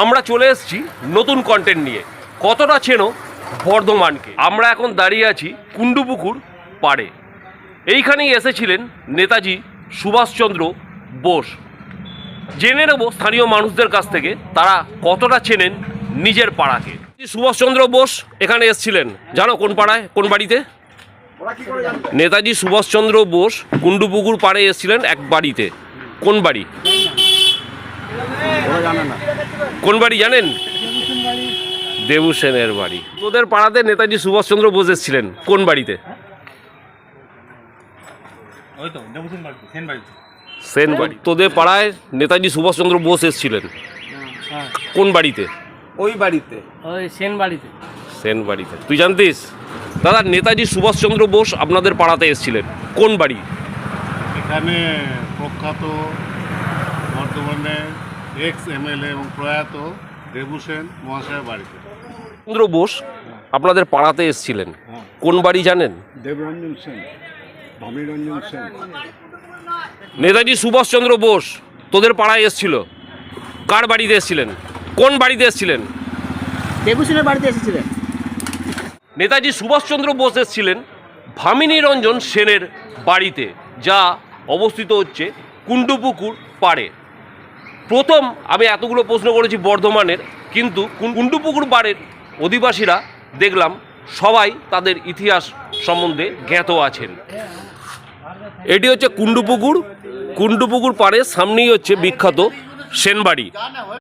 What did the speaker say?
আমরা চলে এসেছি নতুন কন্টেন্ট নিয়ে। কতটা চেনো বর্ধমানকে? আমরা এখন দাঁড়িয়ে আছি কুণ্ডুপুকুর পাড়ে। এইখানেই এসেছিলেন নেতাজি সুভাষচন্দ্র বোস। জেনে নেব স্থানীয় মানুষদের কাছ থেকে তারা কতটা চেনেন নিজের পাড়াকে। সুভাষচন্দ্র বোস এখানে এসেছিলেন, জানো কোন পাড়ায়, কোন বাড়িতে? নেতাজি সুভাষচন্দ্র বোস কুণ্ডুপুকুর পাড়ে এসেছিলেন এক বাড়িতে। কোন বাড়ি? কোন বাড়ি জানেন? দেবু সেনের বাড়ি। তোদের পাড়াতে নেতাজি সুভাষচন্দ্র বোস এসেছিলেন কোন বাড়িতে? সেন বাড়ি। তোদের পাড়ায় নেতাজি সুভাষচন্দ্র বোস এসেছিলেন কোন বাড়িতে? ওই বাড়িতে, ওই সেন বাড়িতে। সেন বাড়িতে। তুই জানতিস? দাদা, নেতাজি সুভাষচন্দ্র বোস আপনাদের পাড়াতে এসেছিলেন কোন বাড়ি? এখানে প্রখ্যাত বর্তমানে এক্স এমএলএ এবং প্রয়াত দেবু সেন মহাশয়ের বাড়িতে। চন্দ্র বোস আপনাদের পাড়াতে এসেছিলেন কোন বাড়ি জানেন? দেবরঞ্জন সেন, ভামিরঞ্জন সেন। নেতাজি সুভাষচন্দ্র বোস তোদের পাড়ায় এসেছিল, কার বাড়িতে এসেছিলেন? কোন বাড়িতে এসেছিলেন? দেবু সেনের বাড়িতে এসেছিলেন। নেতাজি সুভাষচন্দ্র বোস এসেছিলেন ভামিনী রঞ্জন সেনের বাড়িতে, যা অবস্থিত হচ্ছে কুণ্ডুপুকুর পাড়ে। প্রথম আমি এতগুলো প্রশ্ন করেছি বর্ধমানের, কিন্তু কুণ্ডুপুকুর পাড়ের অধিবাসীরা দেখলাম সবাই তাদের ইতিহাস সম্বন্ধে জ্ঞাত আছেন। এটি হচ্ছে কুণ্ডুপুকুর পাড়ের সামনেই হচ্ছে বিখ্যাত সেনবাড়ি।